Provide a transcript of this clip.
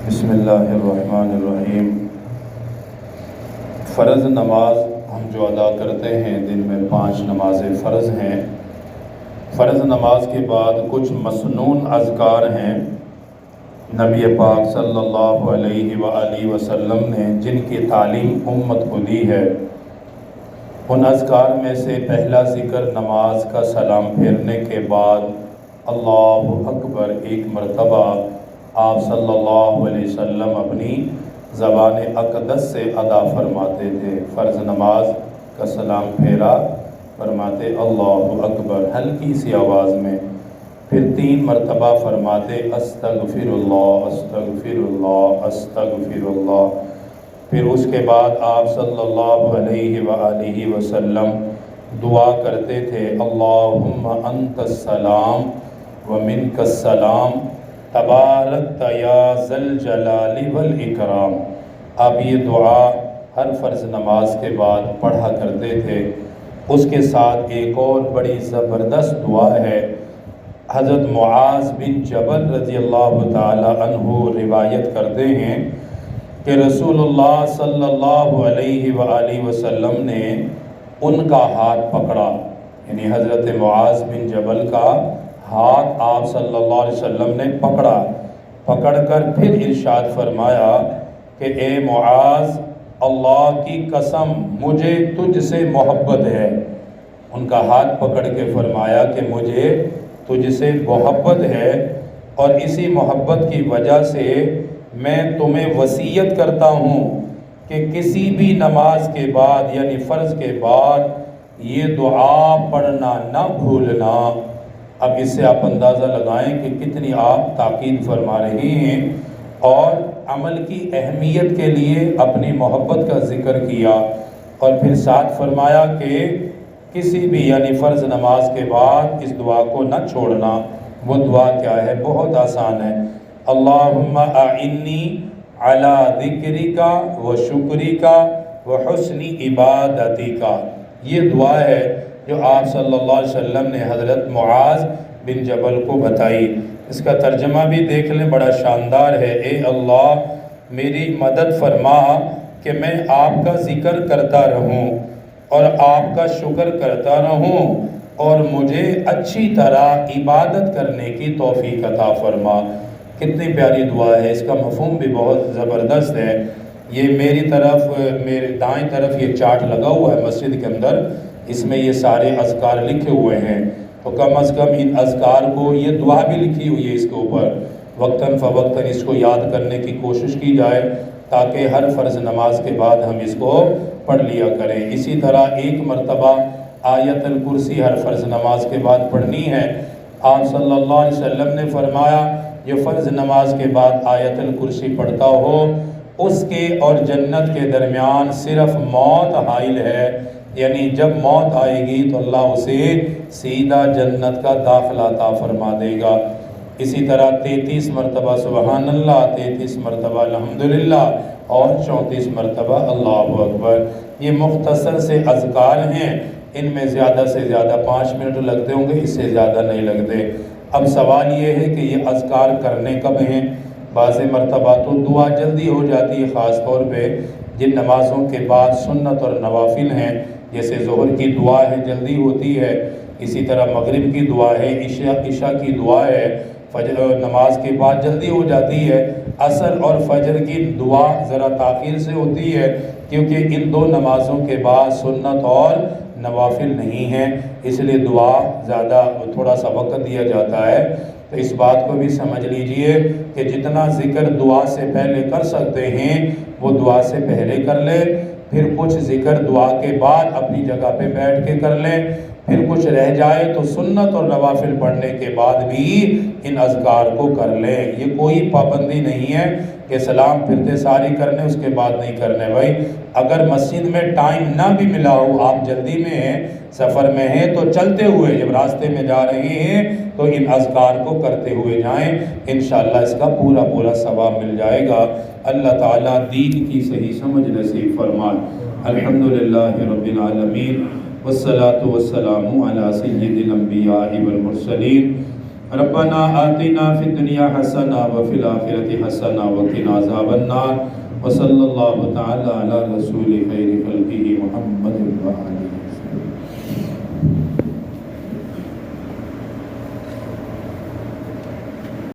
بسم اللہ الرحمن الرحیم۔ فرض نماز ہم جو ادا کرتے ہیں، دن میں 5 نمازیں فرض ہیں۔ فرض نماز کے بعد کچھ مسنون اذکار ہیں نبی پاک صلی اللہ علیہ وآلہ وسلم نے جن کی تعلیم امت کو دی ہے۔ ان اذکار میں سے پہلا ذکر نماز کا سلام پھیرنے کے بعد اللہ اکبر ایک مرتبہ آپ صلی اللہ علیہ وسلم اپنی زبان اقدس سے ادا فرماتے تھے۔ فرض نماز کا سلام پھیرا فرماتے اللہ اکبر ہلکی سی آواز میں، پھر 3 مرتبہ فرماتے استغفر اللہ استغفر اللہ استغفر اللہ۔ پھر اس کے بعد آپ صلی اللہ علیہ وآلہ وسلم دعا کرتے تھے اللہم انت السلام ومنک السلام تبارکت یا ذی الجلال والاکرام۔ آپ یہ دعا ہر فرض نماز کے بعد پڑھا کرتے تھے۔ اس کے ساتھ ایک اور بڑی زبردست دعا ہے، حضرت معاذ بن جبل رضی اللہ تعالی عنہ روایت کرتے ہیں کہ رسول اللہ صلی اللہ علیہ وآلہ وسلم نے ان کا ہاتھ پکڑا، یعنی حضرت معاذ بن جبل کا ہاتھ آپ صلی اللہ علیہ وسلم نے پکڑ کر پھر ارشاد فرمایا کہ اے معاذ، اللہ کی قسم مجھے تجھ سے محبت ہے۔ ان کا ہاتھ پکڑ کے فرمایا کہ مجھے تجھ سے محبت ہے، اور اسی محبت کی وجہ سے میں تمہیں وصیت کرتا ہوں کہ کسی بھی نماز کے بعد یعنی فرض کے بعد یہ دعا پڑھنا نہ بھولنا۔ اب اس سے آپ اندازہ لگائیں کہ کتنی آپ تاکید فرما رہے ہیں، اور عمل کی اہمیت کے لیے اپنی محبت کا ذکر کیا، اور پھر ساتھ فرمایا کہ کسی بھی یعنی فرض نماز کے بعد اس دعا کو نہ چھوڑنا۔ وہ دعا کیا ہے؟ بہت آسان ہے، اللہم اعنی علی ذکرک و شکرک و حسن عبادتک۔ یہ دعا ہے جو آپ صلی اللہ علیہ وسلم نے حضرت معاذ بن جبل کو بتائی۔ اس کا ترجمہ بھی دیکھ لیں، بڑا شاندار ہے۔ اے اللہ میری مدد فرما کہ میں آپ کا ذکر کرتا رہوں اور آپ کا شکر کرتا رہوں، اور مجھے اچھی طرح عبادت کرنے کی توفیق عطا فرما۔ کتنی پیاری دعا ہے، اس کا مفہوم بھی بہت زبردست ہے۔ یہ میری طرف میرے دائیں طرف یہ چارٹ لگا ہوا ہے مسجد کے اندر، اس میں یہ سارے اذکار لکھے ہوئے ہیں، تو کم از کم ان اذکار کو، یہ دعا بھی لکھی ہوئی ہے اس کے اوپر، وقتاً فوقتاً اس کو یاد کرنے کی کوشش کی جائے تاکہ ہر فرض نماز کے بعد ہم اس کو پڑھ لیا کریں۔ اسی طرح 1 مرتبہ آیت الکرسی ہر فرض نماز کے بعد پڑھنی ہے۔ آپ صلی اللہ علیہ وسلم نے فرمایا جو فرض نماز کے بعد آیت الکرسی پڑھتا ہو اس کے اور جنت کے درمیان صرف موت حائل ہے، یعنی جب موت آئے گی تو اللہ اسے سیدھا جنت کا داخلہ عطا فرما دے گا۔ اسی طرح 33 مرتبہ سبحان اللہ، 33 مرتبہ الحمدللہ، اور 34 مرتبہ اللہ اکبر۔ یہ مختصر سے اذکار ہیں، ان میں زیادہ سے زیادہ 5 منٹ لگتے ہوں گے، اس سے زیادہ نہیں لگتے۔ اب سوال یہ ہے کہ یہ اذکار کرنے کب ہیں؟ بعض مرتبہ تو دعا جلدی ہو جاتی ہے، خاص طور پہ جن نمازوں کے بعد سنت اور نوافل ہیں، جیسے ظہر کی دعا ہے جلدی ہوتی ہے، اسی طرح مغرب کی دعا ہے، عشاء کی دعا ہے، فجر نماز کے بعد جلدی ہو جاتی ہے۔ عصر اور فجر کی دعا ذرا تاخیر سے ہوتی ہے، کیونکہ ان 2 نمازوں کے بعد سنت اور نوافل نہیں ہیں، اس لیے دعا زیادہ تھوڑا سا وقت دیا جاتا ہے۔ تو اس بات کو بھی سمجھ لیجئے کہ جتنا ذکر دعا سے پہلے کر سکتے ہیں وہ دعا سے پہلے کر لیں، پھر کچھ ذکر دعا کے بعد اپنی جگہ پہ بیٹھ کے کر لیں، پھر کچھ رہ جائے تو سنت اور نوافل پڑھنے کے بعد بھی ان اذکار کو کر لیں۔ یہ کوئی پابندی نہیں ہے کہ سلام پھرتے ساری کرنے اس کے بعد نہیں کرنے۔ بھائی اگر مسجد میں ٹائم نہ بھی ملا ہو، آپ جلدی میں ہیں، سفر میں ہیں، تو چلتے ہوئے جب راستے میں جا رہے ہیں تو ان اذکار کو کرتے ہوئے جائیں، انشاءاللہ اس کا پورا ثواب مل جائے گا۔ اللہ تعالیٰ دین کی صحیح سمجھ نصیب فرمائے۔ الحمدللہ رب العالمین، والصلاة والسلام علی سید الانبیاء والمرسلین۔ ربنا آتنا فی الدنیا حسنہ وفی الآخرۃ حسنہ وقنا عذاب النار وصلی اللہ تعالی علی رسول خیر خلقہ محمد وآلہ وسلم.